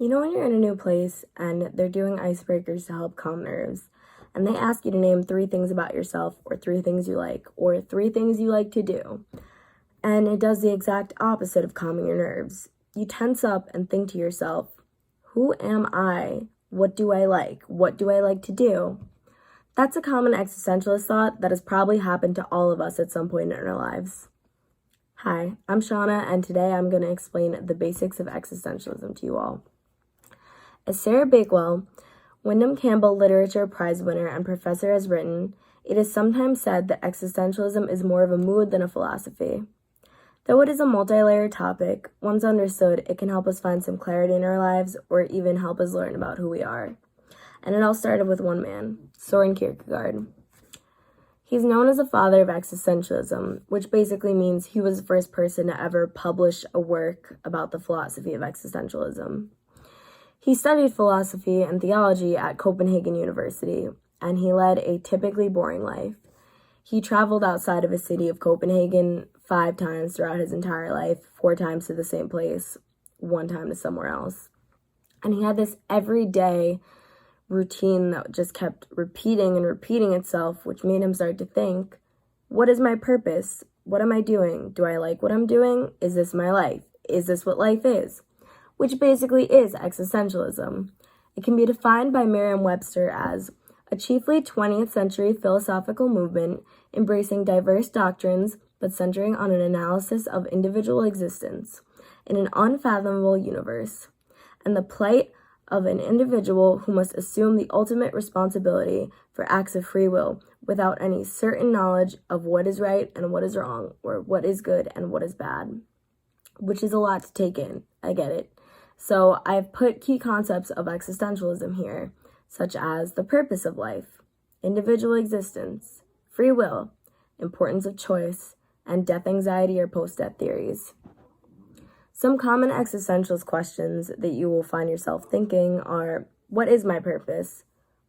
You know when you're in a new place and they're doing icebreakers to help calm nerves, and they ask you to name 3 things about yourself, or 3 things you like, or 3 things you like to do, and it does the exact opposite of calming your nerves. You tense up and think to yourself, who am I? What do I like? What do I like to do? That's a common existentialist thought that has probably happened to all of us at some point in our lives. Hi, I'm Shauna, and today I'm going to explain the basics of existentialism to you all. As Sarah Bakewell, Wyndham Campbell Literature Prize winner and professor, has written, it is sometimes said that existentialism is more of a mood than a philosophy. Though it is a multi-layered topic, once understood, it can help us find some clarity in our lives or even help us learn about who we are. And it all started with one man, Soren Kierkegaard. He's known as the father of existentialism, which basically means he was the first person to ever publish a work about the philosophy of existentialism. He studied philosophy and theology at Copenhagen University, and he led a typically boring life. He traveled outside of his city of Copenhagen 5 times throughout his entire life, 4 times to the same place, 1 time to somewhere else. And he had this everyday routine that just kept repeating and repeating itself, which made him start to think, what is my purpose? What am I doing? Do I like what I'm doing? Is this my life? Is this what life is? Which basically is existentialism. It can be defined by Merriam-Webster as a chiefly 20th century philosophical movement embracing diverse doctrines but centering on an analysis of individual existence in an unfathomable universe, and the plight of an individual who must assume the ultimate responsibility for acts of free will without any certain knowledge of what is right and what is wrong, or what is good and what is bad. Which is a lot to take in, I get it. So I've put key concepts of existentialism here, such as the purpose of life, individual existence, free will, importance of choice, and death anxiety or post-death theories. Some common existentialist questions that you will find yourself thinking are, what is my purpose?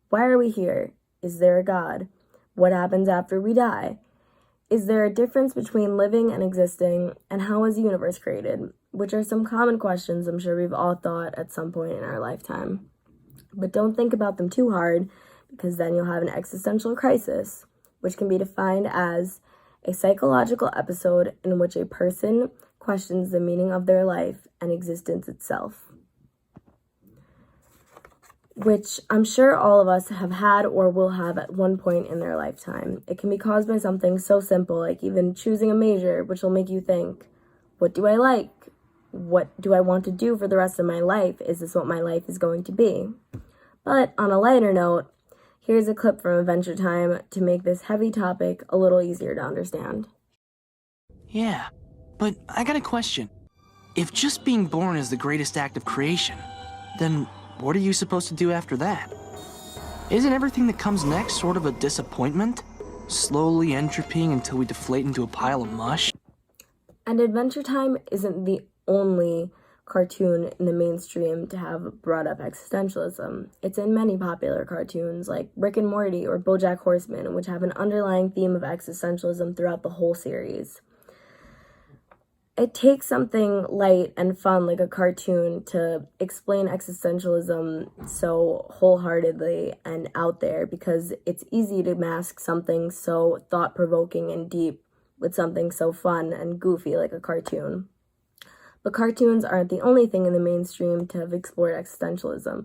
Why are we here? Is there a God? What happens after we die? Is there a difference between living and existing? And how was the universe created? Which are some common questions I'm sure we've all thought at some point in our lifetime. But don't think about them too hard, because then you'll have an existential crisis, which can be defined as a psychological episode in which a person questions the meaning of their life and existence itself, which I'm sure all of us have had or will have at one point in their lifetime. It can be caused by something so simple, like even choosing a major, which will make you think, what do I like? What do I want to do for the rest of my life? Is this what my life is going to be? But on a lighter note, here's a clip from Adventure Time to make this heavy topic a little easier to understand. Yeah, but I got a question. If just being born is the greatest act of creation, then what are you supposed to do after that? Isn't everything that comes next sort of a disappointment? Slowly entropying until we deflate into a pile of mush? And Adventure Time isn't the only cartoon in the mainstream to have brought up existentialism. It's in many popular cartoons like Rick and Morty or BoJack Horseman, which have an underlying theme of existentialism throughout the whole series. It takes something light and fun like a cartoon to explain existentialism so wholeheartedly and out there, because it's easy to mask something so thought-provoking and deep with something so fun and goofy like a cartoon. But cartoons aren't the only thing in the mainstream to have explored existentialism.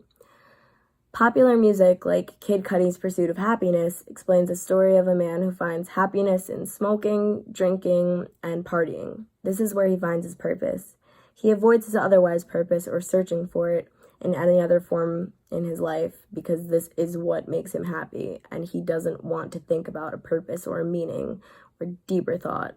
Popular music, like Kid Cudi's Pursuit of Happiness, explains the story of a man who finds happiness in smoking, drinking, and partying. This is where he finds his purpose. He avoids his otherwise purpose or searching for it in any other form in his life, because this is what makes him happy, and he doesn't want to think about a purpose or a meaning or deeper thought.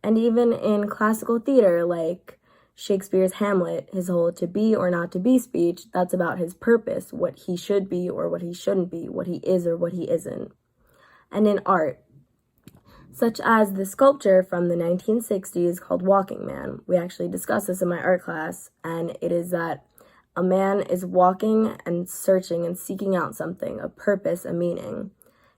And even in classical theater, like Shakespeare's Hamlet, his whole to be or not to be speech, that's about his purpose, what he should be or what he shouldn't be, what he is or what he isn't. And in art, such as the sculpture from the 1960s called Walking Man. We actually discussed this in my art class, and it is that a man is walking and searching and seeking out something, a purpose, a meaning.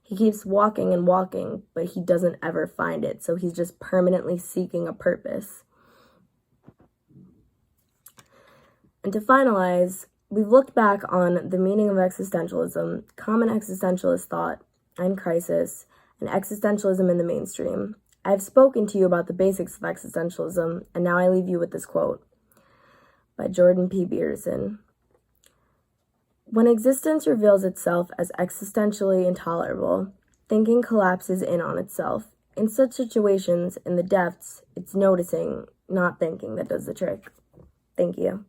He keeps walking and walking, but he doesn't ever find it, so he's just permanently seeking a purpose. And to finalize, we've looked back on the meaning of existentialism, common existentialist thought and crisis, and existentialism in the mainstream. I've spoken to you about the basics of existentialism, and now I leave you with this quote by Jordan P. Peterson. When existence reveals itself as existentially intolerable, thinking collapses in on itself. In such situations, in the depths, it's noticing, not thinking, that does the trick. Thank you.